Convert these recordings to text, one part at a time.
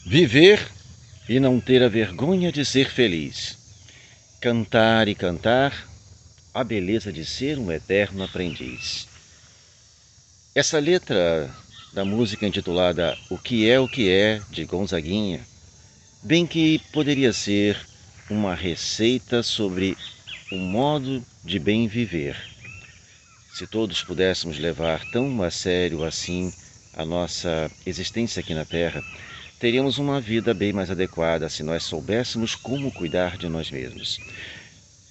Viver e não ter a vergonha de ser feliz. Cantar e cantar a beleza de ser um eterno aprendiz. Essa letra da música intitulada O que é, de Gonzaguinha, bem que poderia ser uma receita sobre um modo de bem viver. Se todos pudéssemos levar tão a sério assim a nossa existência aqui na Terra, teríamos uma vida bem mais adequada se nós soubéssemos como cuidar de nós mesmos.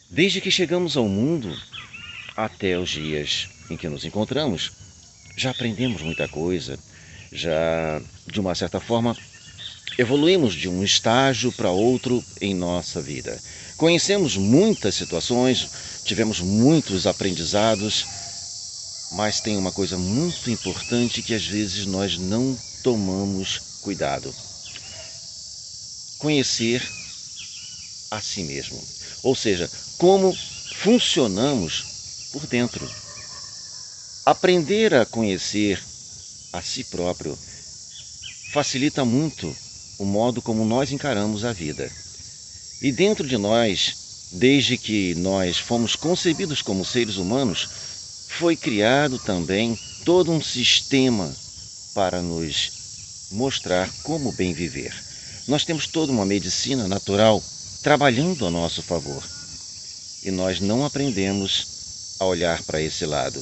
Desde que chegamos ao mundo até os dias em que nos encontramos, já aprendemos muita coisa, já, de uma certa forma, evoluímos de um estágio para outro em nossa vida. Conhecemos muitas situações, tivemos muitos aprendizados, mas tem uma coisa muito importante que às vezes nós não tomamos cuidado: conhecer a si mesmo. Ou seja, como funcionamos por dentro. Aprender a conhecer a si próprio facilita muito o modo como nós encaramos a vida. E dentro de nós, desde que nós fomos concebidos como seres humanos, foi criado também todo um sistema para nos mostrar como bem viver. Nós temos toda uma medicina natural trabalhando a nosso favor. E nós não aprendemos a olhar para esse lado.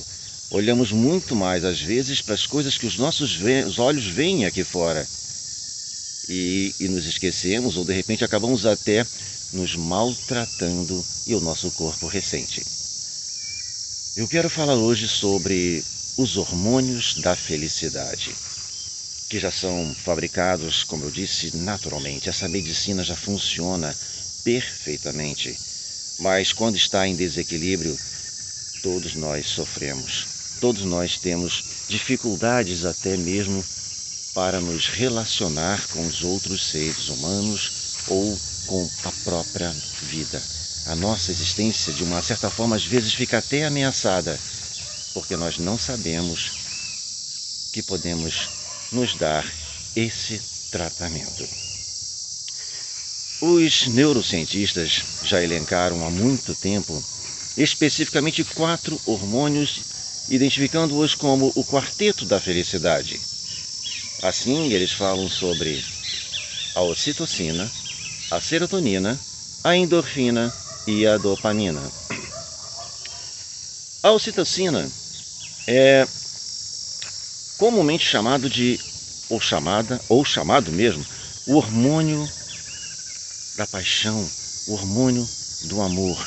Olhamos muito mais, às vezes, para as coisas que os nossos olhos veem aqui fora. E nos esquecemos, ou de repente acabamos até nos maltratando e o nosso corpo ressente. Eu quero falar hoje sobre os hormônios da felicidade, que já são fabricados, como eu disse, naturalmente. Essa medicina já funciona perfeitamente, mas quando está em desequilíbrio, todos nós sofremos. Todos nós temos dificuldades até mesmo para nos relacionar com os outros seres humanos ou com a própria vida. A nossa existência, de uma certa forma, às vezes fica até ameaçada, porque nós não sabemos que podemos nos dar esse tratamento. Os neurocientistas já elencaram há muito tempo especificamente 4 hormônios, identificando-os como o quarteto da felicidade. Assim, eles falam sobre a ocitocina, a serotonina, a endorfina e a dopamina. A ocitocina é comumente chamado de, ou chamado mesmo, o hormônio da paixão, o hormônio do amor,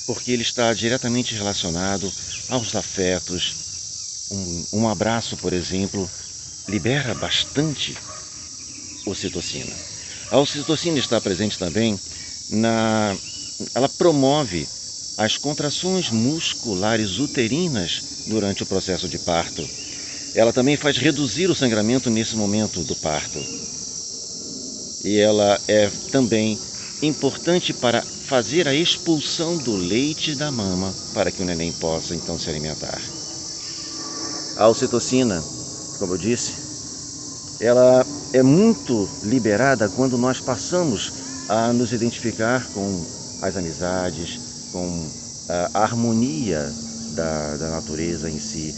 porque ele está diretamente relacionado aos afetos. Um abraço, por exemplo, libera bastante ocitocina. A ocitocina está presente também ela promove as contrações musculares uterinas durante o processo de parto. Ela também faz reduzir o sangramento nesse momento do parto. E ela é também importante para fazer a expulsão do leite da mama para que o neném possa então se alimentar. A ocitocina, como eu disse, ela é muito liberada quando nós passamos a nos identificar com as amizades, com a harmonia da natureza em si.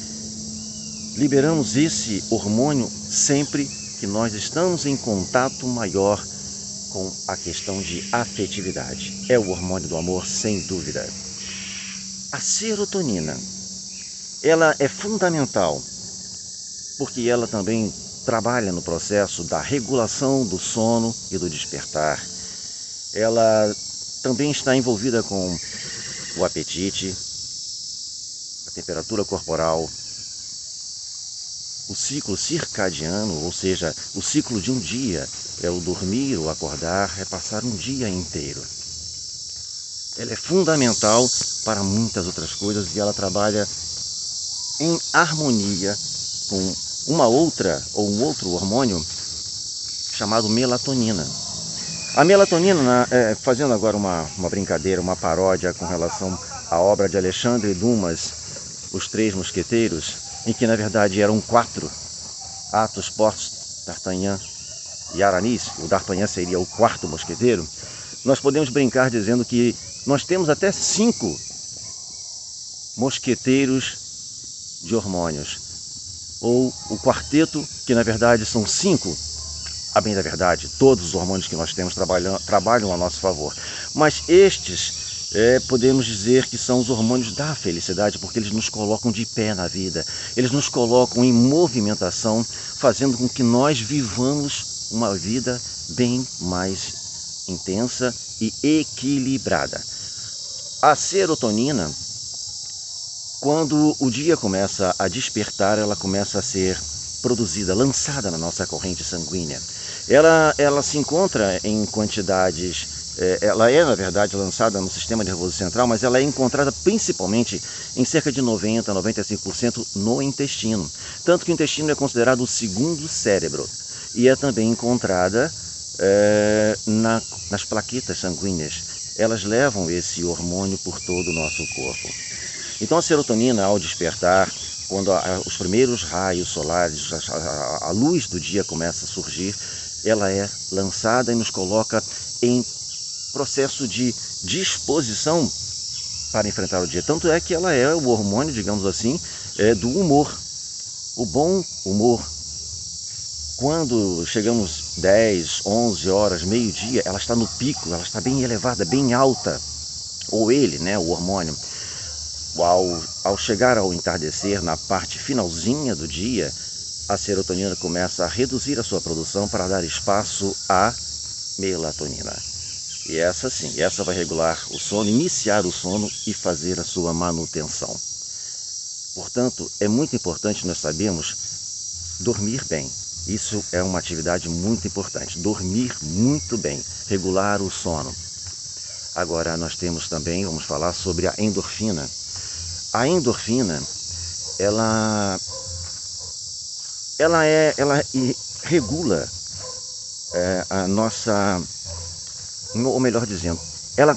Liberamos esse hormônio sempre que nós estamos em contato maior com a questão de afetividade. É o hormônio do amor, sem dúvida. A serotonina, ela é fundamental, porque ela também trabalha no processo da regulação do sono e do despertar. Ela também está envolvida com o apetite, a temperatura corporal, o ciclo circadiano, ou seja, o ciclo de um dia, é o dormir, o acordar, é passar um dia inteiro. Ela é fundamental para muitas outras coisas e ela trabalha em harmonia com uma outra ou um outro hormônio chamado melatonina. A melatonina, fazendo agora uma brincadeira, uma paródia com relação à obra de Alexandre Dumas, Os Três Mosqueteiros, em que na verdade eram 4: Athos, Porthos, D'Artagnan e Aramis, o D'Artagnan seria o quarto mosqueteiro, nós podemos brincar dizendo que nós temos até 5 mosqueteiros de hormônios, ou o quarteto, que na verdade são 5. A bem da verdade, todos os hormônios que nós temos trabalham a nosso favor, mas estes podemos dizer que são os hormônios da felicidade, porque eles nos colocam de pé na vida, eles nos colocam em movimentação, fazendo com que nós vivamos uma vida bem mais intensa e equilibrada. A serotonina, quando o dia começa a despertar, ela começa a ser produzida, lançada na nossa corrente sanguínea. Ela se encontra em quantidades, ela é na verdade lançada no sistema nervoso central, mas ela é encontrada principalmente em cerca de 90 a 95% no intestino. Tanto que o intestino é considerado o segundo cérebro e é também encontrada nas plaquetas sanguíneas. Elas levam esse hormônio por todo o nosso corpo. Então a serotonina, ao despertar, quando os primeiros raios solares, a luz do dia começa a surgir, ela é lançada e nos coloca em processo de disposição para enfrentar o dia. Tanto é que ela é o hormônio, digamos assim, do humor, o bom humor. Quando chegamos 10, 11 horas, meio-dia, ela está no pico, ela está bem elevada, bem alta, ou ele, né, o hormônio. Ao chegar ao entardecer, na parte finalzinha do dia, a serotonina começa a reduzir a sua produção para dar espaço à melatonina. E essa sim, essa vai regular o sono, iniciar o sono e fazer a sua manutenção. Portanto, é muito importante nós sabermos dormir bem. Isso é uma atividade muito importante, dormir muito bem, regular o sono. Agora nós temos também, vamos falar sobre a endorfina. A endorfina, ela regula a nossa, ou melhor dizendo, ela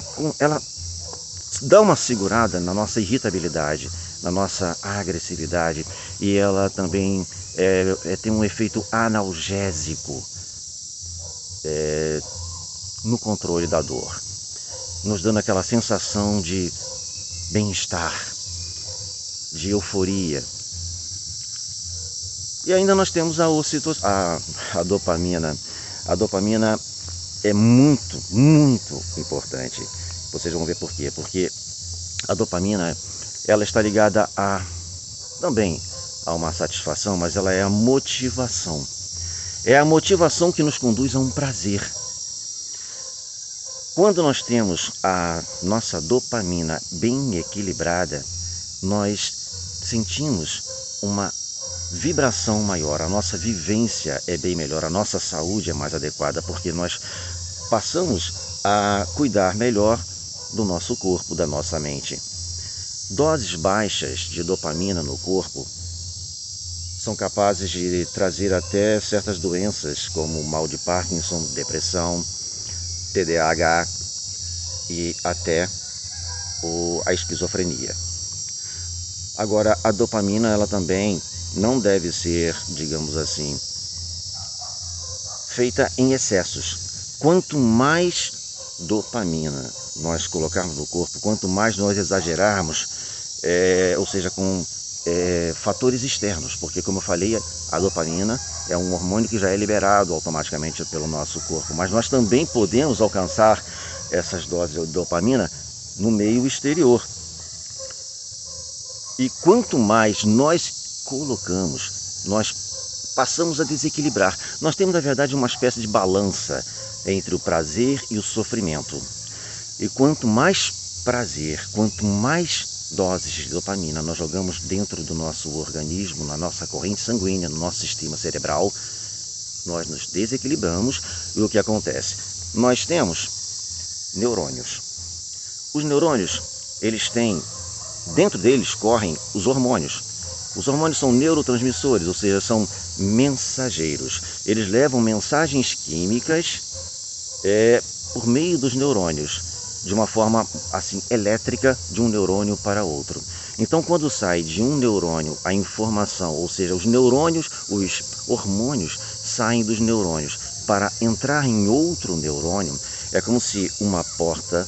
dá uma segurada na nossa irritabilidade, na nossa agressividade, e ela também tem um efeito analgésico no controle da dor, nos dando aquela sensação de bem-estar, de euforia. E ainda nós temos a dopamina. A dopamina é muito, muito importante. Vocês vão ver por quê. Porque a dopamina, ela está ligada também a uma satisfação, mas ela é a motivação. É a motivação que nos conduz a um prazer. Quando nós temos a nossa dopamina bem equilibrada, nós sentimos uma vibração maior, a nossa vivência é bem melhor, a nossa saúde é mais adequada, porque nós passamos a cuidar melhor do nosso corpo, da nossa mente. Doses baixas de dopamina no corpo são capazes de trazer até certas doenças, como o mal de Parkinson, depressão, TDAH e até a esquizofrenia. Agora, a dopamina, ela também não deve ser, digamos assim, feita em excessos. Quanto mais dopamina nós colocarmos no corpo, quanto mais nós exagerarmos, ou seja, com fatores externos, porque como eu falei, a dopamina é um hormônio que já é liberado automaticamente pelo nosso corpo, mas nós também podemos alcançar essas doses de dopamina no meio exterior. E quanto mais nós colocamos, nós passamos a desequilibrar. Nós temos, na verdade, uma espécie de balança entre o prazer e o sofrimento. E quanto mais prazer, quanto mais doses de dopamina nós jogamos dentro do nosso organismo, na nossa corrente sanguínea, no nosso sistema cerebral, nós nos desequilibramos. E o que acontece? Nós temos neurônios. Os neurônios, eles têm, dentro deles correm os hormônios. Os hormônios são neurotransmissores, ou seja, são mensageiros. Eles levam mensagens químicas por meio dos neurônios, de uma forma assim elétrica, de um neurônio para outro. Então, quando sai de um neurônio a informação, ou seja, os neurônios, os hormônios saem dos neurônios, para entrar em outro neurônio, é como se uma porta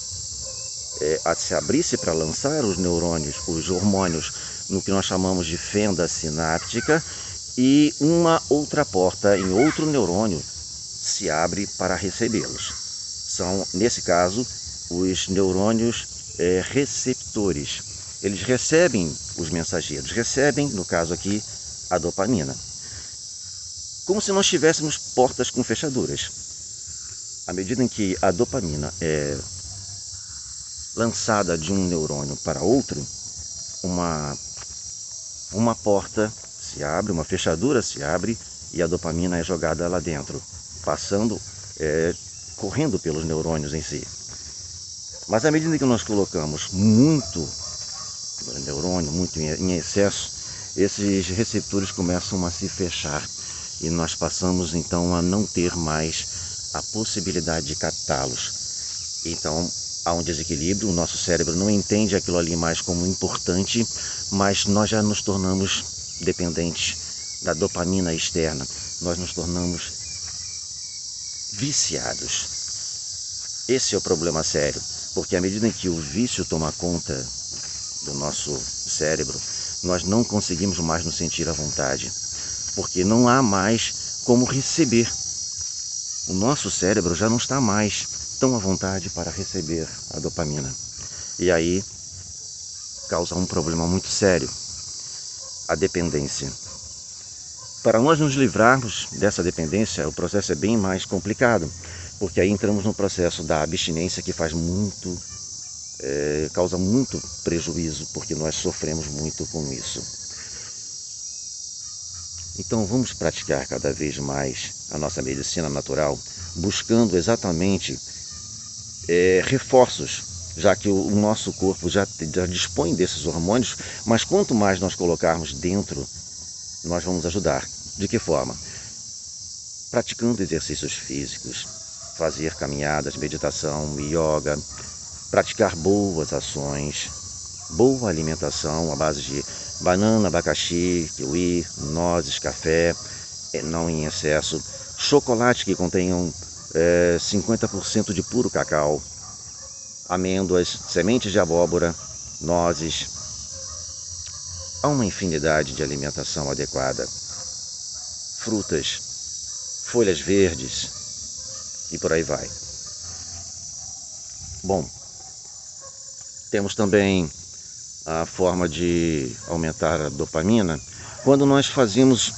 se abrisse para lançar os neurônios, os hormônios, no que nós chamamos de fenda sináptica, e uma outra porta em outro neurônio se abre para recebê-los. São, nesse caso, os neurônios receptores. Eles recebem os mensageiros, recebem, no caso aqui, a dopamina. Como se nós tivéssemos portas com fechaduras. À medida em que a dopamina é lançada de um neurônio para outro, uma porta se abre, uma fechadura se abre e a dopamina é jogada lá dentro, passando, correndo pelos neurônios em si. Mas à medida que nós colocamos muito neurônio, muito em excesso, esses receptores começam a se fechar e nós passamos então a não ter mais a possibilidade de captá-los. Então há um desequilíbrio, o nosso cérebro não entende aquilo ali mais como importante, mas nós já nos tornamos dependentes da dopamina externa, nós nos tornamos viciados. Esse é o problema sério, porque à medida em que o vício toma conta do nosso cérebro, nós não conseguimos mais nos sentir à vontade, porque não há mais como receber. O nosso cérebro já não está mais tão à vontade para receber a dopamina. E aí causa um problema muito sério, a dependência. Para nós nos livrarmos dessa dependência, o processo é bem mais complicado, porque aí entramos no processo da abstinência, que causa muito prejuízo, porque nós sofremos muito com isso. Então vamos praticar cada vez mais a nossa medicina natural, buscando exatamente reforços, já que o nosso corpo já dispõe desses hormônios, mas quanto mais nós colocarmos dentro, nós vamos ajudar. De que forma? Praticando exercícios físicos, fazer caminhadas, meditação, yoga, praticar boas ações, boa alimentação à base de banana, abacaxi, kiwi, nozes, café, não em excesso, chocolate que contenham 50% de puro cacau, amêndoas, sementes de abóbora, nozes. Há uma infinidade de alimentação adequada, frutas, folhas verdes e por aí vai. Bom, temos também a forma de aumentar a dopamina quando nós fazemos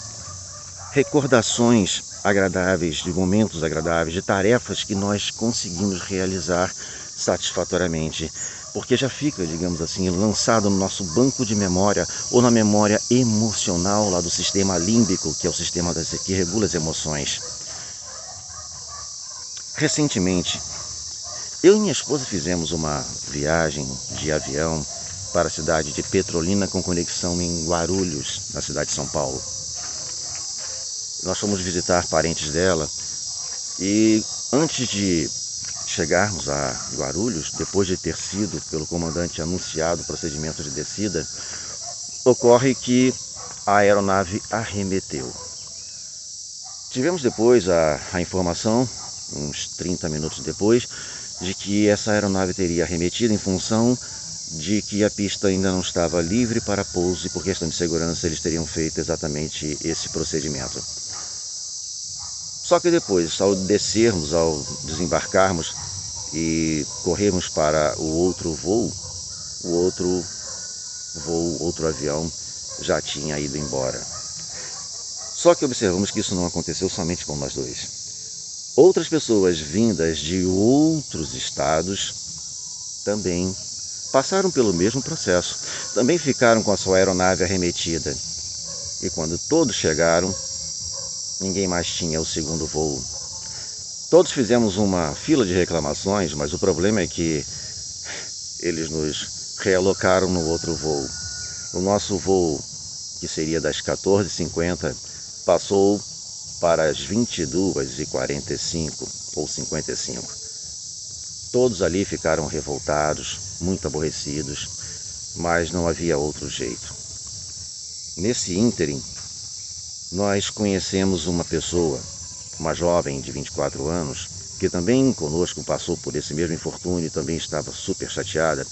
recordações agradáveis, de momentos agradáveis, de tarefas que nós conseguimos realizar satisfatoriamente, porque já fica, digamos assim, lançado no nosso banco de memória ou na memória emocional lá do sistema límbico, que é o sistema que regula as emoções. Recentemente, eu e minha esposa fizemos uma viagem de avião para a cidade de Petrolina com conexão em Guarulhos, na cidade de São Paulo. Nós fomos visitar parentes dela e antes de chegarmos a Guarulhos, depois de ter sido pelo comandante anunciado o procedimento de descida, ocorre que a aeronave arremeteu. Tivemos depois a informação, uns 30 minutos depois, de que essa aeronave teria arremetido em função de que a pista ainda não estava livre para pouso e por questão de segurança eles teriam feito exatamente esse procedimento. Só que depois, ao descermos, ao desembarcarmos e corrermos para o outro avião já tinha ido embora. Só que observamos que isso não aconteceu somente com nós dois. Outras pessoas vindas de outros estados também passaram pelo mesmo processo. Também ficaram com a sua aeronave arremetida. E quando todos chegaram, ninguém mais tinha o segundo voo. Todos fizemos uma fila de reclamações, mas o problema é que eles nos realocaram no outro voo. O nosso voo, que seria das 14h50, passou para as 22h45 ou 55. Todos ali ficaram revoltados, muito aborrecidos, mas não havia outro jeito. Nesse ínterim, nós conhecemos uma pessoa uma jovem de 24 anos, que também conosco passou por esse mesmo infortúnio e também estava super chateada.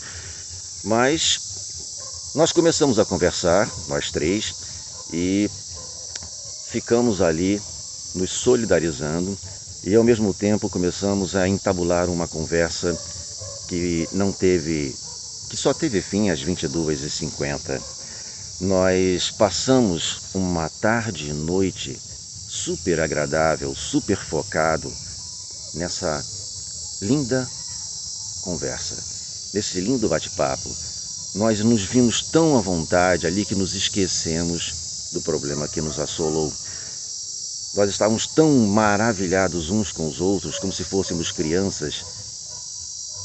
Mas nós começamos a conversar, nós três, e ficamos ali nos solidarizando e ao mesmo tempo começamos a entabular uma conversa que só teve fim às 22h50. Nós passamos uma tarde e noite super agradável, super focado nessa linda conversa, nesse lindo bate-papo. Nós nos vimos tão à vontade ali que nos esquecemos do problema que nos assolou. Nós estávamos tão maravilhados uns com os outros, como se fôssemos crianças,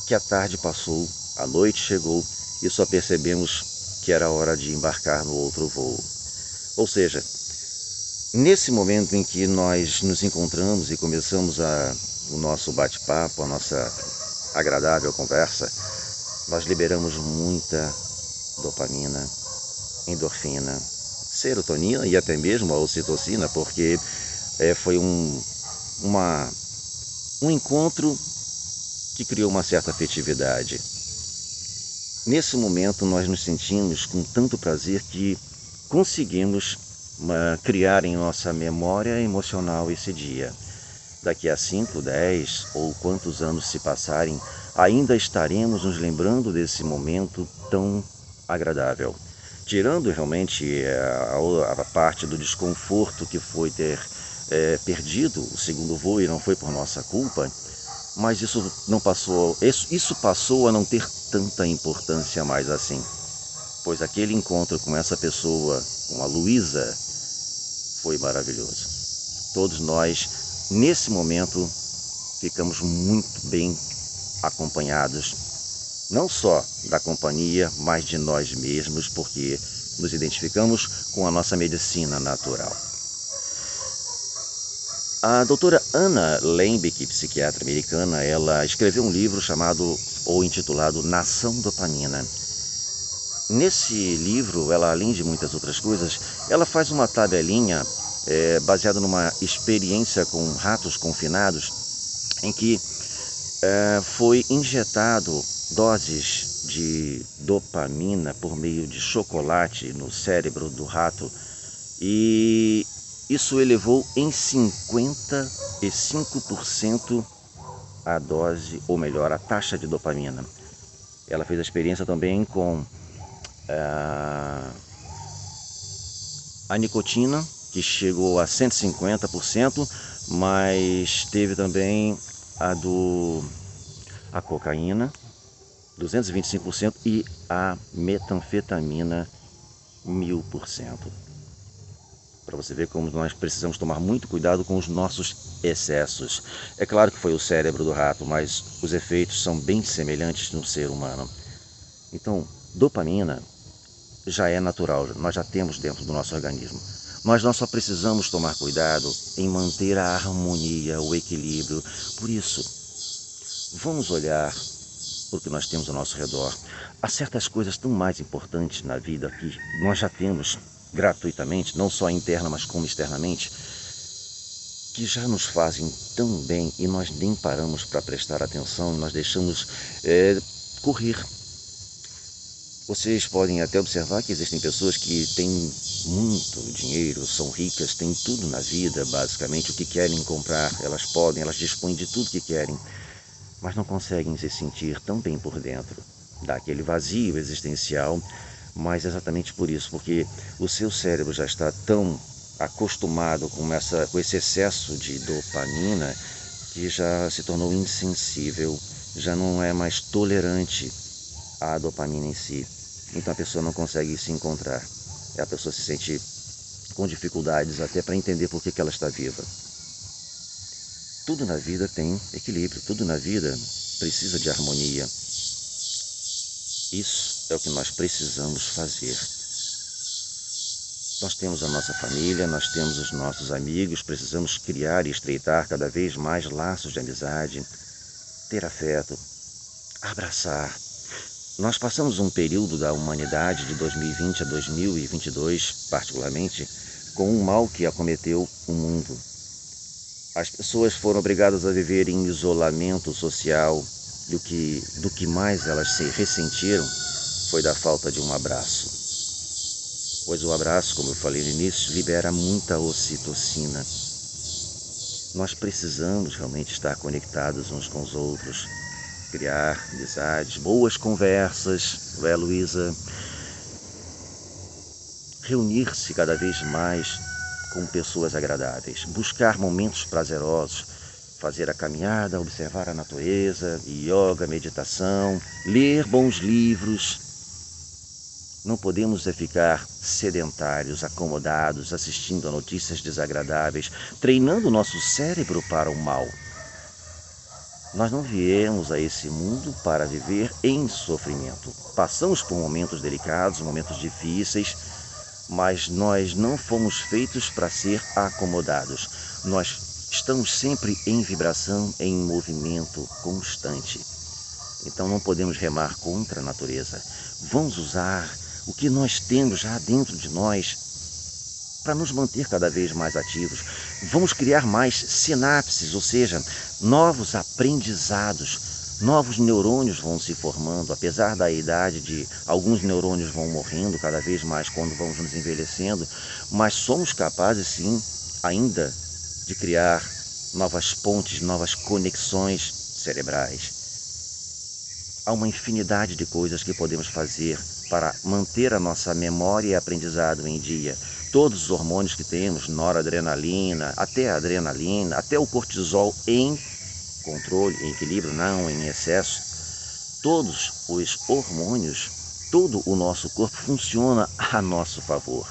que a tarde passou, a noite chegou e só percebemos que era hora de embarcar no outro voo. Ou seja, nesse momento em que nós nos encontramos e começamos o nosso bate-papo, a nossa agradável conversa, nós liberamos muita dopamina, endorfina, serotonina e até mesmo a ocitocina, porque foi um encontro que criou uma certa afetividade. Nesse momento nós nos sentimos com tanto prazer que conseguimos criar em nossa memória emocional esse dia. Daqui a 5, 10 ou quantos anos se passarem, ainda estaremos nos lembrando desse momento tão agradável. Tirando realmente a parte do desconforto que foi ter perdido o segundo voo e não foi por nossa culpa, mas isso passou a não ter tanta importância mais assim, pois aquele encontro com essa pessoa, com a Luísa, foi maravilhoso. Todos nós, nesse momento, ficamos muito bem acompanhados, não só da companhia, mas de nós mesmos, porque nos identificamos com a nossa medicina natural. A doutora Anna Lembke, psiquiatra americana, ela escreveu um livro chamado ou intitulado Nação Dopamina. Nesse livro, ela, além de muitas outras coisas, ela faz uma tabelinha baseada numa experiência com ratos confinados, em que foi injetado doses de dopamina por meio de chocolate no cérebro do rato, e isso elevou em 55% a dose, ou melhor, a taxa de dopamina. Ela fez a experiência também com a nicotina, que chegou a 150%, mas teve também a cocaína, 225%, e a metanfetamina, 1000%. Para você ver como nós precisamos tomar muito cuidado com os nossos excessos. É claro que foi o cérebro do rato, mas os efeitos são bem semelhantes no ser humano. Então, dopamina já é natural, nós já temos dentro do nosso organismo. Nós só precisamos tomar cuidado em manter a harmonia, o equilíbrio. Por isso, vamos olhar para o que nós temos ao nosso redor. Há certas coisas tão mais importantes na vida que nós já temos gratuitamente, não só interna, mas como externamente, que já nos fazem tão bem e nós nem paramos para prestar atenção, nós deixamos correr. Vocês podem até observar que existem pessoas que têm muito dinheiro, são ricas, têm tudo na vida, basicamente, o que querem comprar, elas dispõem de tudo que querem, mas não conseguem se sentir tão bem por dentro. Dá aquele vazio existencial, mas exatamente por isso, porque o seu cérebro já está tão acostumado com esse excesso de dopamina que já se tornou insensível, já não é mais tolerante à dopamina em si. Então a pessoa não consegue se encontrar. A pessoa se sente com dificuldades até para entender por que ela está viva. Tudo na vida tem equilíbrio, tudo na vida precisa de harmonia. Isso é o que nós precisamos fazer. Nós temos a nossa família, nós temos os nossos amigos, precisamos criar e estreitar cada vez mais laços de amizade, ter afeto, abraçar. Nós passamos um período da humanidade de 2020 a 2022, particularmente, com um mal que acometeu o mundo. As pessoas foram obrigadas a viver em isolamento social e do que mais elas se ressentiram foi da falta de um abraço. Pois o abraço, como eu falei no início, libera muita ocitocina. Nós precisamos realmente estar conectados uns com os outros, criar amizades, boas conversas, não é, Luísa? Reunir-se cada vez mais com pessoas agradáveis, buscar momentos prazerosos, fazer a caminhada, observar a natureza, yoga, meditação, ler bons livros. Não podemos ficar sedentários, acomodados, assistindo a notícias desagradáveis, treinando o nosso cérebro para o mal. Nós não viemos a esse mundo para viver em sofrimento. Passamos por momentos delicados, momentos difíceis, mas nós não fomos feitos para ser acomodados. Nós estamos sempre em vibração, em movimento constante. Então não podemos remar contra a natureza. Vamos usar o que nós temos já dentro de nós para nos manter cada vez mais ativos. Vamos criar mais sinapses, ou seja, novos aprendizados. Novos neurônios vão se formando, apesar da idade de alguns neurônios vão morrendo cada vez mais quando vamos nos envelhecendo, mas somos capazes sim ainda de criar novas pontes, novas conexões cerebrais. Há uma infinidade de coisas que podemos fazer para manter a nossa memória e aprendizado em dia. Todos os hormônios que temos, noradrenalina, até a adrenalina, até o cortisol em controle, em equilíbrio, não em excesso. Todos os hormônios, todo o nosso corpo funciona a nosso favor.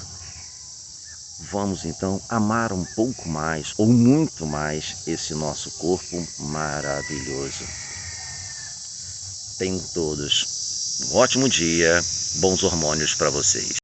Vamos então amar um pouco mais, ou muito mais, esse nosso corpo maravilhoso. Tenham todos um ótimo dia, bons hormônios para vocês.